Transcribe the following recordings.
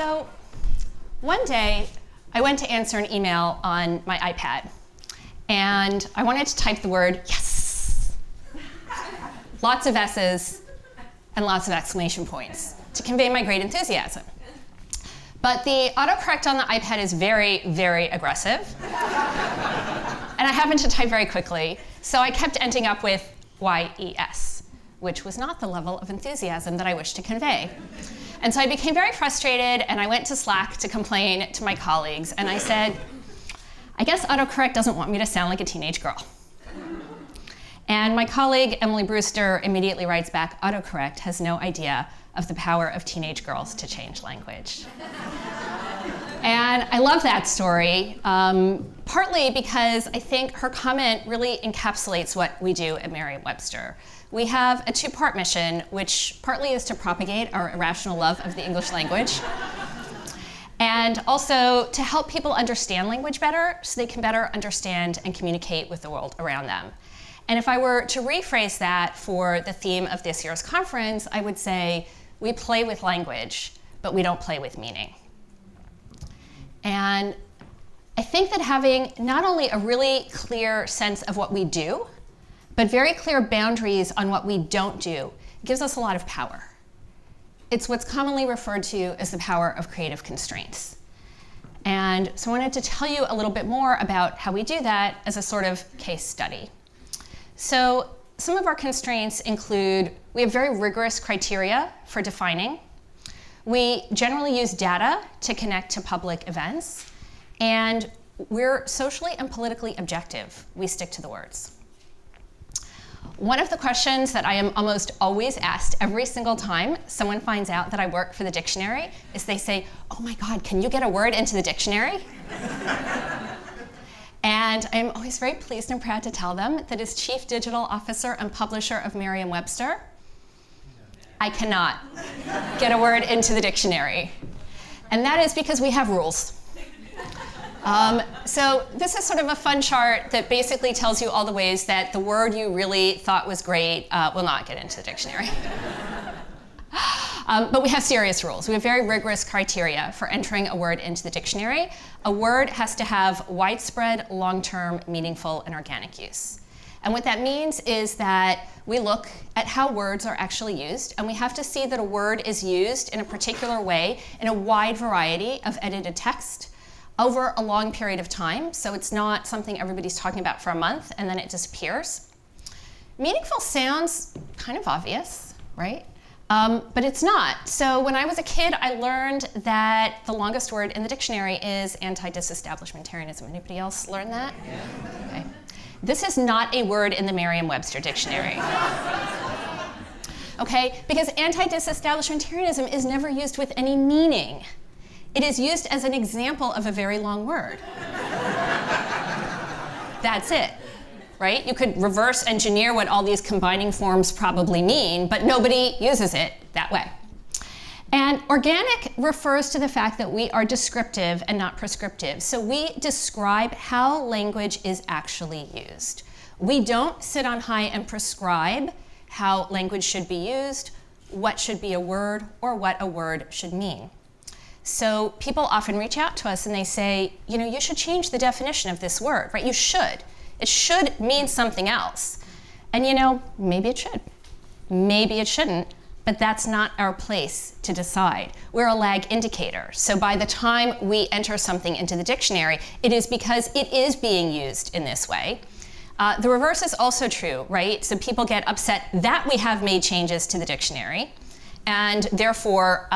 So one day, I went to answer an email on my iPad, and I wanted to type the word yes. Lots of S's and lots of exclamation points to convey my great enthusiasm. But the autocorrect on the iPad is very, very aggressive. And I happened to type very quickly, so I kept ending up with YES, which was not the level of enthusiasm that I wished to convey. And so I became very frustrated, and I went to Slack to complain to my colleagues, and I said, I guess autocorrect doesn't want me to sound like a teenage girl. And my colleague, Emily Brewster, immediately writes back, autocorrect has no idea of the power of teenage girls to change language. And I love that story, partly because I think her comment really encapsulates what we do at Merriam-Webster. We have a two-part mission, which partly is to propagate our irrational love of the English language, and also to help people understand language better so they can better understand and communicate with the world around them. And if I were to rephrase that for the theme of this year's conference, I would say, we play with language, but we don't play with meaning. And I think that having not only a really clear sense of what we do, but very clear boundaries on what we don't do gives us a lot of power. It's what's commonly referred to as the power of creative constraints. And so I wanted to tell you a little bit more about how we do that as a sort of case study. So some of our constraints include, we have very rigorous criteria for defining. We generally use data to connect to public events. And we're socially and politically objective. We stick to the words. One of the questions that I am almost always asked every single time someone finds out that I work for the dictionary is they say, oh my God, can you get a word into the dictionary? And I'm always very pleased and proud to tell them that as Chief Digital Officer and Publisher of Merriam-Webster, I cannot get a word into the dictionary. And that is because we have rules. So this is sort of a fun chart that basically tells you all the ways that the word you really thought was great will not get into the dictionary. But we have serious rules. We have very rigorous criteria for entering a word into the dictionary. A word has to have widespread, long-term, meaningful, and organic use. And what that means is that we look at how words are actually used, and we have to see that a word is used in a particular way in a wide variety of edited text over a long period of time. So it's not something everybody's talking about for a month and then it disappears. Meaningful sounds kind of obvious, right? But it's not. So when I was a kid, I learned that the longest word in the dictionary is anti-disestablishmentarianism. Anybody else learn that? Yeah. Okay. This is not a word in the Merriam-Webster Dictionary. Okay? Because anti-disestablishmentarianism is never used with any meaning. It is used as an example of a very long word. That's it. Right? You could reverse engineer what all these combining forms probably mean, but nobody uses it that way. And organic refers to the fact that we are descriptive and not prescriptive. So we describe how language is actually used. We don't sit on high and prescribe how language should be used, what should be a word, or what a word should mean. So people often reach out to us and they say, you know, you should change the definition of this word, right? You should. It should mean something else. And you know, maybe it should. Maybe it shouldn't, but that's not our place to decide. We're a lag indicator. So by the time we enter something into the dictionary, it is because it is being used in this way. The reverse is also true, right? So people get upset that we have made changes to the dictionary, and therefore,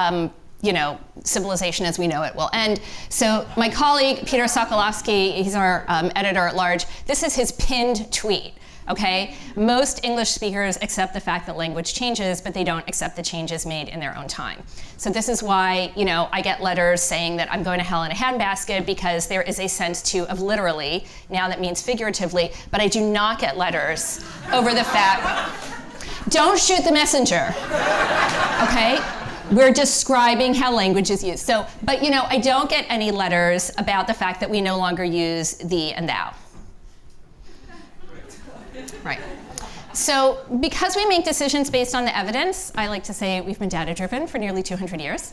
you know, civilization as we know it will end. So my colleague, Peter Sokolowski, he's our editor at large, this is his pinned tweet, okay? Most English speakers accept the fact that language changes, but they don't accept the changes made in their own time. So this is why, you know, I get letters saying that I'm going to hell in a handbasket because there is a sense too of literally, now that means figuratively, but I do not get letters over the fact, don't shoot the messenger, okay? We're describing how language is used. So, but you know, I don't get any letters about the fact that we no longer use thee and thou. Right. So because we make decisions based on the evidence, I like to say we've been data-driven for nearly 200 years.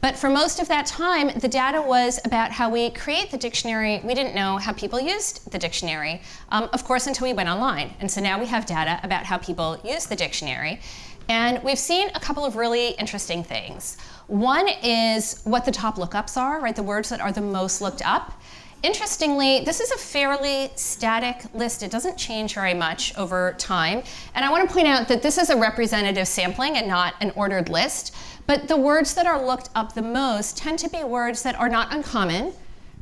But for most of that time, the data was about how we create the dictionary. We didn't know how people used the dictionary, of course, until we went online. And so now we have data about how people use the dictionary. And we've seen a couple of really interesting things. One is what the top lookups are, right? The words that are the most looked up. Interestingly, this is a fairly static list. It doesn't change very much over time. And I want to point out that this is a representative sampling and not an ordered list. But the words that are looked up the most tend to be words that are not uncommon,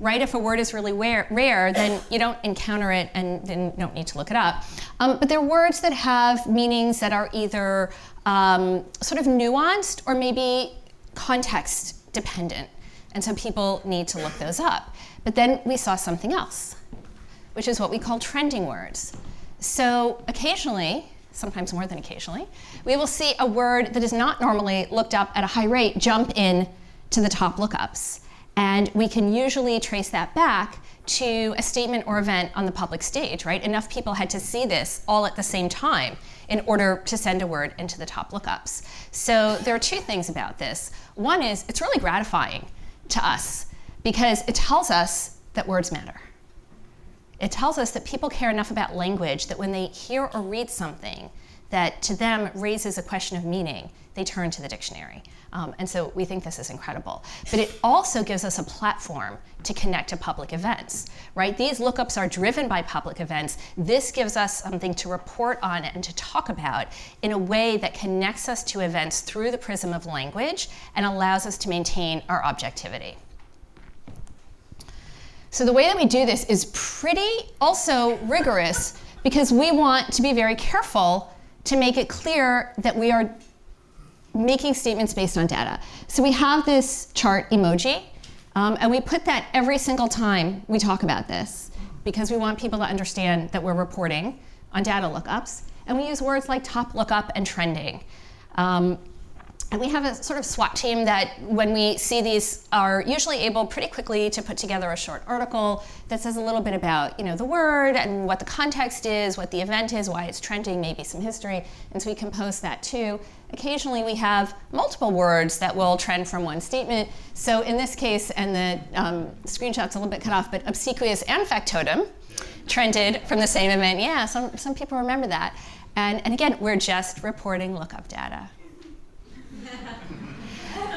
right? If a word is really rare, then you don't encounter it and then you don't need to look it up. But they're words that have meanings that are either sort of nuanced or maybe context dependent. And so people need to look those up. But then we saw something else, which is what we call trending words. So occasionally, sometimes more than occasionally, we will see a word that is not normally looked up at a high rate jump in to the top lookups. And we can usually trace that back to a statement or event on the public stage, right? Enough people had to see this all at the same time in order to send a word into the top lookups. So there are two things about this. One is it's really gratifying to us because it tells us that words matter. It tells us that people care enough about language that when they hear or read something that to them raises a question of meaning, they turn to the dictionary. And so we think this is incredible. But it also gives us a platform to connect to public events, right? These lookups are driven by public events. This gives us something to report on and to talk about in a way that connects us to events through the prism of language and allows us to maintain our objectivity. So the way that we do this is pretty also rigorous because we want to be very careful to make it clear that we are making statements based on data. So we have this chart emoji, and we put that every single time we talk about this because we want people to understand that we're reporting on data lookups. And we use words like top lookup and trending. And we have a sort of SWAT team that when we see these are usually able pretty quickly to put together a short article that says a little bit about the word and what the context is, what the event is, why it's trending, maybe some history. And so we can post that too. Occasionally we have multiple words that will trend from one statement. So in this case, and the screenshot's a little bit cut off, but obsequious and factotum trended from the same event. Yeah, some people remember that. And again, we're just reporting lookup data.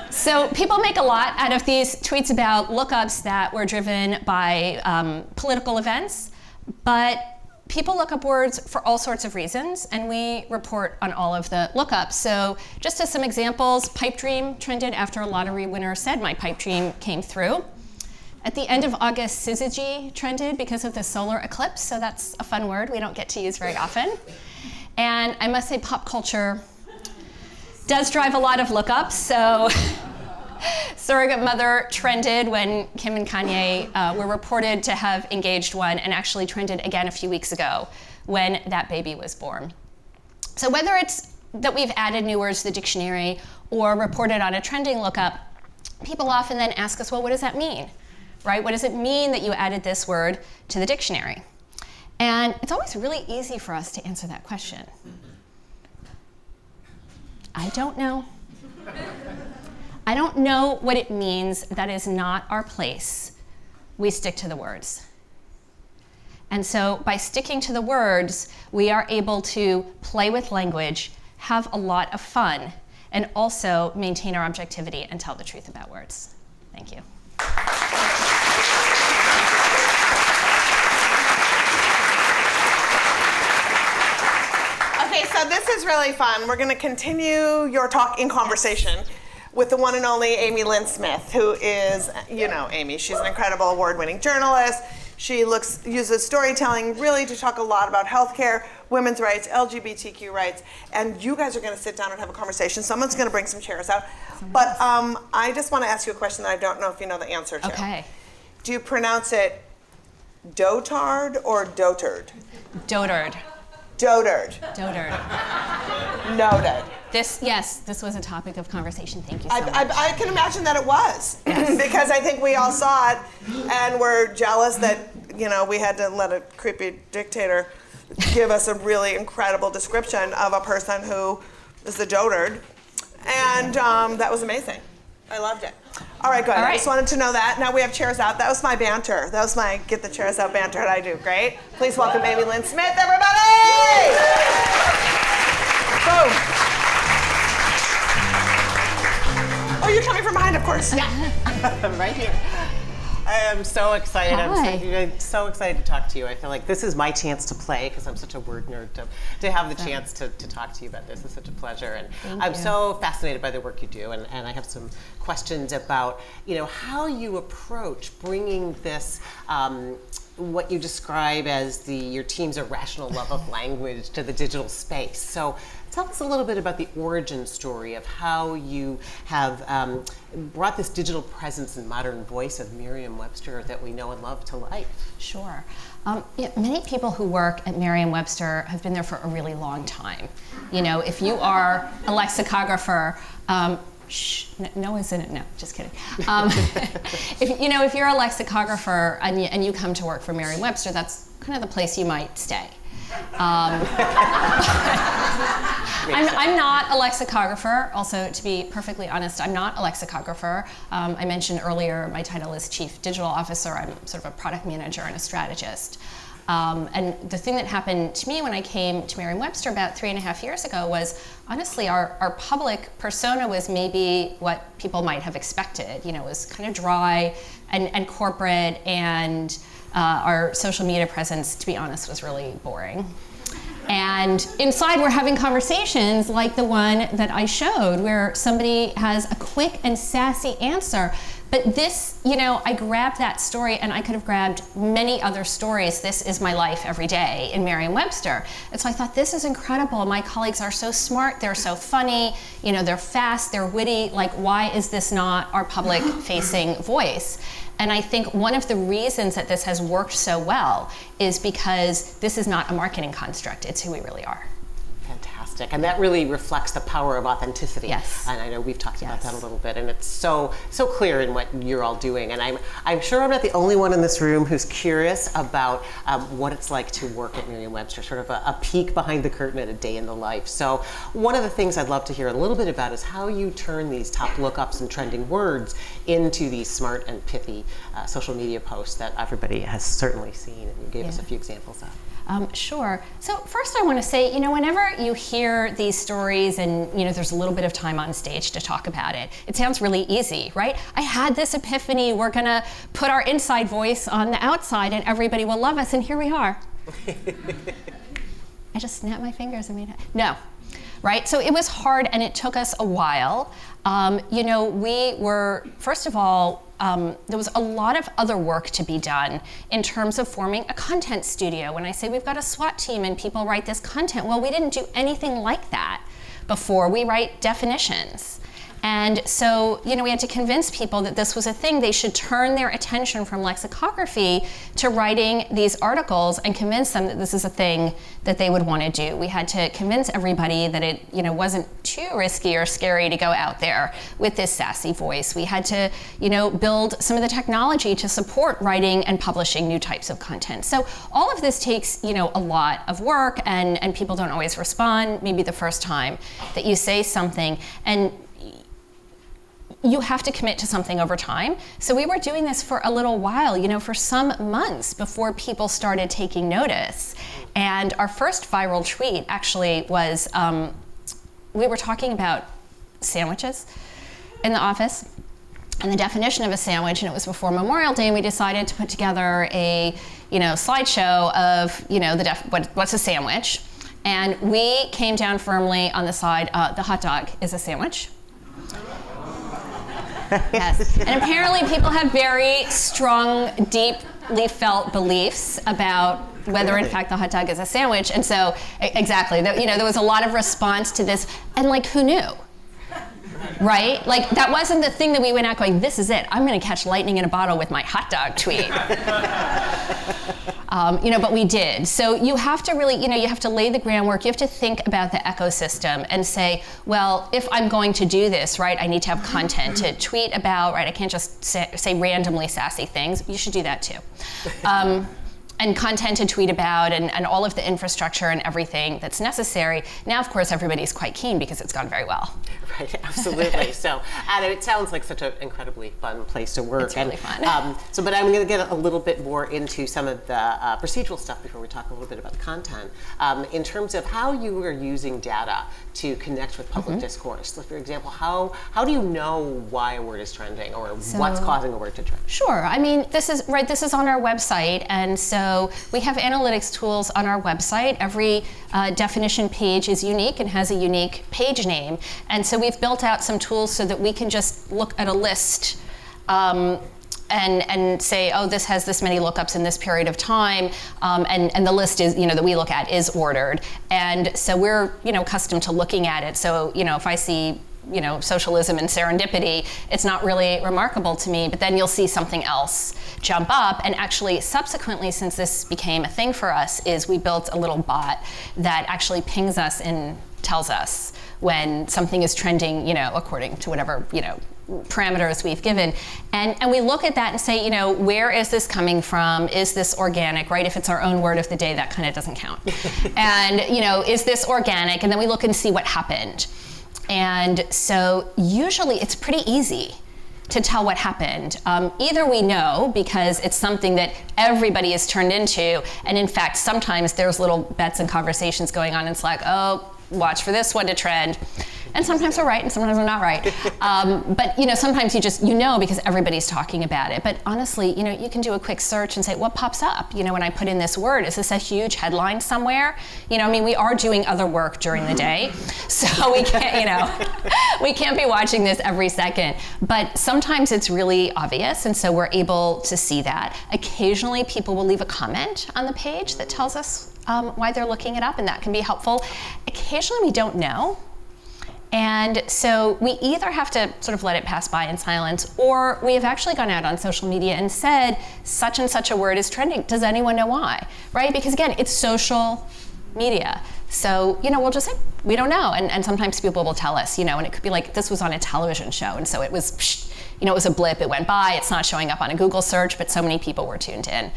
So people make a lot out of these tweets about lookups that were driven by political events, but people look up words for all sorts of reasons, and we report on all of the lookups. So just as some examples, pipe dream trended after a lottery winner said, "My pipe dream came through." At the end of August, syzygy trended because of the solar eclipse, so that's a fun word we don't get to use very often. And I must say pop culture does drive a lot of lookups, so surrogate mother trended when Kim and Kanye were reported to have engaged one, and actually trended again a few weeks ago when that baby was born. So whether it's that we've added new words to the dictionary or reported on a trending lookup, people often then ask us, well, what does that mean, right? What does it mean that you added this word to the dictionary? And it's always really easy for us to answer that question. I don't know. I don't know what it means. That is not our place. We stick to the words. And so by sticking to the words, we are able to play with language, have a lot of fun, and also maintain our objectivity and tell the truth about words. Thank you. Okay, so this is really fun. We're going to continue your talk in conversation with the one and only Lynn Smith, who is, Amy. She's an incredible award-winning journalist. She uses storytelling really to talk a lot about healthcare, women's rights, LGBTQ rights, and you guys are going to sit down and have a conversation. Someone's going to bring some chairs out. But I just want to ask you a question that I don't know if you know the answer to. Okay. Do you pronounce it dotard or dotard? Dotard. Dotard. Dotard. Noted. This was a topic of conversation. Thank you so much. I can imagine that it was, Yes. because I think we all saw it, and we're jealous that we had to let a creepy dictator give us a really incredible description of a person who is the dotard, and that was amazing. I loved it. All right, good. All I right. just wanted to know that. Now we have chairs out. That was my banter. That was my get the chairs out banter that I do. Great. Please welcome Amy Lynn Smith, everybody! Boom. Oh, you're coming from behind, of course. Yeah. I'm right here. I am so excited. I'm so excited to talk to you. I feel like this is my chance to play because I'm such a word nerd. To have the chance to talk to you about this is such a pleasure. And I'm so fascinated by the work you do. And I have some questions about, how you approach bringing this, what you describe as your team's irrational love of language to the digital space. So tell us a little bit about the origin story of how you have brought this digital presence and modern voice of Merriam-Webster that we know and love to life. Sure. Many people who work at Merriam-Webster have been there for a really long time. If you are a lexicographer, no one's in it. No, just kidding. If you're a lexicographer and you come to work for Merriam-Webster, that's kind of the place you might stay. I'm not a lexicographer. Also, to be perfectly honest, I'm not a lexicographer. I mentioned earlier my title is Chief Digital Officer. I'm sort of a product manager and a strategist. And the thing that happened to me when I came to Merriam-Webster about 3.5 years ago was, honestly, our public persona was maybe what people might have expected. It was kind of dry and corporate, and our social media presence, to be honest, was really boring. And inside we're having conversations like the one that I showed, where somebody has a quick and sassy answer. But this, I grabbed that story, and I could have grabbed many other stories. This is my life every day in Merriam-Webster. And so I thought, this is incredible. My colleagues are so smart, they're so funny, they're fast, they're witty. Like, why is this not our public-facing voice? And I think one of the reasons that this has worked so well is because this is not a marketing construct, it's who we really are. Fantastic. And that really reflects the power of authenticity. Yes. And I know we've talked about that a little bit, and it's so clear in what you're all doing. And I'm sure I'm not the only one in this room who's curious about what it's like to work at Merriam-Webster, sort of a peek behind the curtain at a day in the life. So one of the things I'd love to hear a little bit about is how you turn these top lookups and trending words into these smart and pithy social media posts that everybody has certainly seen, and you gave us a few examples of. Sure. So first I want to say, whenever you hear these stories and, there's a little bit of time on stage to talk about it, it sounds really easy, right? I had this epiphany, we're going to put our inside voice on the outside and everybody will love us, and here we are. I just snapped my fingers and made it. No. Right? So it was hard, and it took us a while. We were, first of all, there was a lot of other work to be done in terms of forming a content studio. When I say we've got a SWAT team and people write this content, well, we didn't do anything like that before. We write definitions. And so, we had to convince people that this was a thing. They should turn their attention from lexicography to writing these articles and convince them that this is a thing that they would want to do. We had to convince everybody that it, wasn't too risky or scary to go out there with this sassy voice. We had to, build some of the technology to support writing and publishing new types of content. So all of this takes, a lot of work, and people don't always respond, maybe the first time that you say something. And you have to commit to something over time. So we were doing this for a little while, for some months before people started taking notice. And our first viral tweet actually was, we were talking about sandwiches in the office and the definition of a sandwich, and it was before Memorial Day, and we decided to put together a, slideshow of, what's a sandwich. And we came down firmly on the side, the hot dog is a sandwich. Yes, and apparently people have very strong, deeply felt beliefs about whether in fact the hot dog is a sandwich, and so exactly, there was a lot of response to this, and who knew, right? That wasn't the thing that we went out going, this is it, I'm going to catch lightning in a bottle with my hot dog tweet. But we did. So you have to really, you have to lay the groundwork. You have to think about the ecosystem and say, well, if I'm going to do this, right, I need to have content to tweet about, right? I can't just say randomly sassy things. You should do that too. and content to tweet about and all of the infrastructure and everything that's necessary. Now, of course, everybody's quite keen because it's gone very well. Right, absolutely. So, and it sounds like such an incredibly fun place to work. It's really fun. But I'm going to get a little bit more into some of the procedural stuff before we talk a little bit about the content. In terms of how you are using data to connect with public discourse. So, for example, how do you know why a word is trending or what's causing a word to trend? Sure. I mean, this is on our website, and so we have analytics tools on our website. Every definition page is unique and has a unique page name, and so we've built out some tools so that we can just look at a list and say, oh, this has this many lookups in this period of time, and the list is, that we look at is ordered, and so we're, accustomed to looking at it. So, if I see, socialism and serendipity, it's not really remarkable to me, but then you'll see something else jump up. And actually, subsequently, since this became a thing for us, is we built a little bot that actually pings us and tells us when something is trending, according to whatever, parameters we've given. And we look at that and say, where is this coming from? Is this organic, right? If it's our own word of the day, that kind of doesn't count. And, is this organic? And then we look and see what happened. And so usually it's pretty easy to tell what happened. Either we know because it's something that everybody is turned into, and in fact, sometimes there's little bets and conversations going on in Slack, oh, watch for this one to trend. And sometimes we're right and sometimes we're not right. But sometimes you just, because everybody's talking about it. But honestly, you can do a quick search and say, what pops up? When I put in this word, is this a huge headline somewhere? We are doing other work during the day. So we can't, we can't be watching this every second. But sometimes it's really obvious, and so we're able to see that. Occasionally people will leave a comment on the page that tells us why they're looking it up, and that can be helpful. Occasionally we don't know. And so we either have to sort of let it pass by in silence, or we have actually gone out on social media and said, such and such a word is trending. Does anyone know why? Right? Because again, it's social media. So, we'll just say, we don't know. And sometimes people will tell us, and it could be like, this was on a television show. And so it was, it was a blip, it went by, it's not showing up on a Google search, but so many people were tuned in.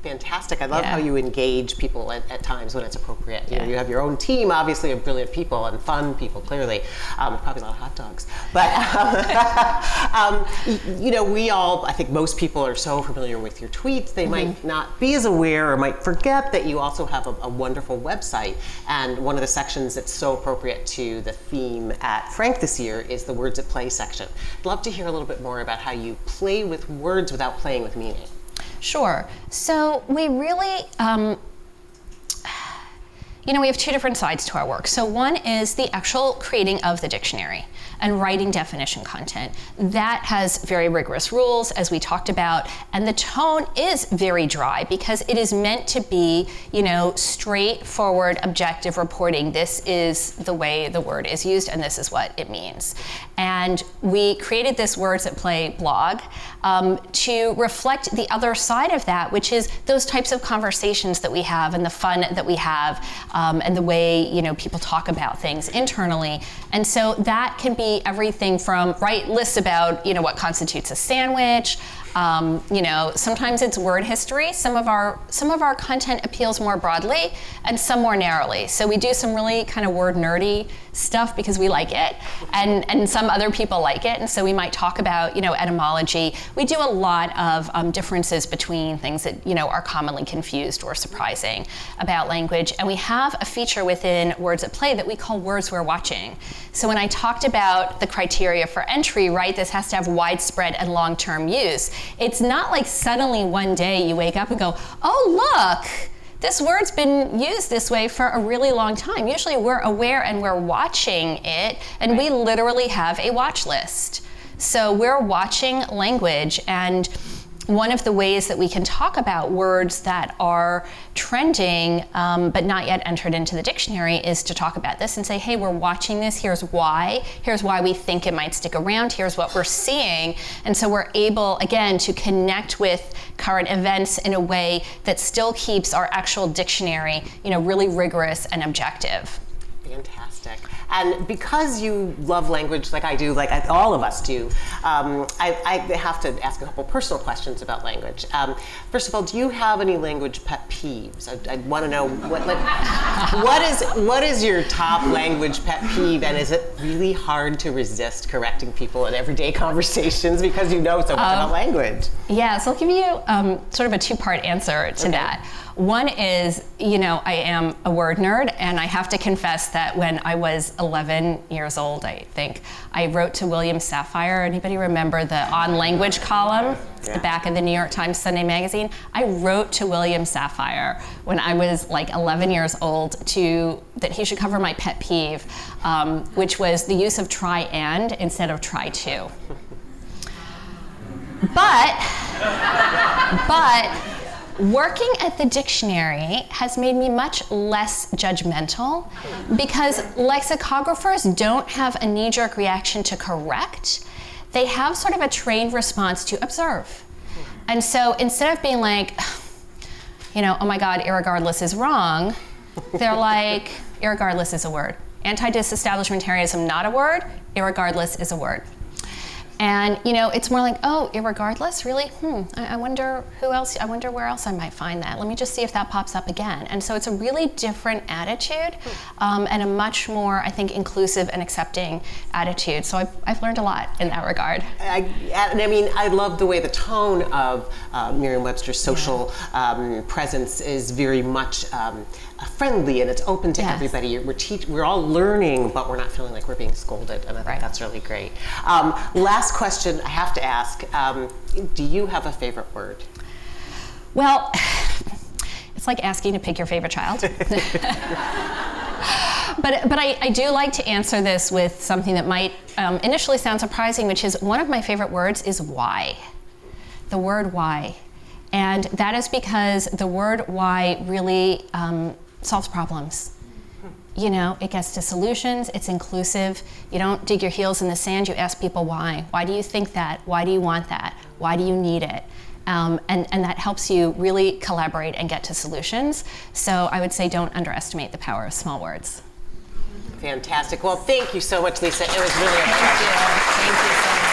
Fantastic. I love how you engage people at times when it's appropriate. You have your own team, obviously, of brilliant people and fun people, clearly. Probably a lot of hot dogs. But, we all, I think most people are so familiar with your tweets, they might not be as aware or might forget that you also have a wonderful website. And one of the sections that's so appropriate to the theme at Frank this year is the Words at Play section. I'd love to hear a little bit more about how you play with words without playing with meaning. Sure. So we really, we have two different sides to our work. So one is the actual creating of the dictionary and writing definition content. That has very rigorous rules, as we talked about, and the tone is very dry because it is meant to be, straightforward, objective reporting. This is the way the word is used, and this is what it means. And we created this Words at Play blog to reflect the other side of that, which is those types of conversations that we have and the fun that we have, and the way people talk about things internally. And so that can be everything from lists about what constitutes a sandwich. Sometimes it's word history. Some of our content appeals more broadly and some more narrowly. So we do some really kind of word nerdy stuff because we like it, and some other people like it, and so we might talk about etymology. We do a lot of differences between things that are commonly confused or surprising about language, and we have a feature within Words at Play that we call Words We're Watching. So when I talked about the criteria for entry, this has to have widespread and long-term use. It's not like suddenly one day you wake up and go, oh look, this word's been used this way for a really long time. Usually we're aware and we're watching it, and we literally have a watch list. So we're watching language, and one of the ways that we can talk about words that are trending but not yet entered into the dictionary is to talk about this and say, hey, we're watching this, here's why we think it might stick around, here's what we're seeing. And so we're able, again, to connect with current events in a way that still keeps our actual dictionary, really rigorous and objective. Fantastic. And because you love language like I do, like all of us do, I have to ask a couple personal questions about language. First of all, do you have any language pet peeves? I want to know what is your top language pet peeve, and is it really hard to resist correcting people in everyday conversations because you know so much about language? Yeah, so I'll give you sort of a two-part answer to that. One is, I am a word nerd, and I have to confess that when I was 11 years old, I think, I wrote to William Safire. Anybody remember the On Language column at the back of the New York Times Sunday magazine? I wrote to William Safire when I was like 11 years old that he should cover my pet peeve, which was the use of try and instead of try to. But working at the dictionary has made me much less judgmental because lexicographers don't have a knee-jerk reaction to correct. They have sort of a trained response to observe. And so instead of being like, oh my God, irregardless is wrong, they're like, irregardless is a word. Anti-disestablishmentarianism, not a word, irregardless is a word. And it's more like, oh, irregardless, really? I wonder where else I might find that. Let me just see if that pops up again. And so it's a really different attitude and a much more, I think, inclusive and accepting attitude. So I've learned a lot in that regard. I love the way the tone of Merriam-Webster's social presence is very much friendly, and it's open to everybody. We're all learning, but we're not feeling like we're being scolded, and I think that's really great. Last question I have to ask, do you have a favorite word? Well, it's like asking to pick your favorite child. But I do like to answer this with something that might initially sound surprising, which is one of my favorite words is why. The word why. And that is because the word why really solves problems. It gets to solutions, it's inclusive. You don't dig your heels in the sand, you ask people why. Why do you think that? Why do you want that? Why do you need it? And that helps you really collaborate and get to solutions. So I would say don't underestimate the power of small words. Fantastic. Well, thank you so much, Lisa. It was really a pleasure. Thank you so much.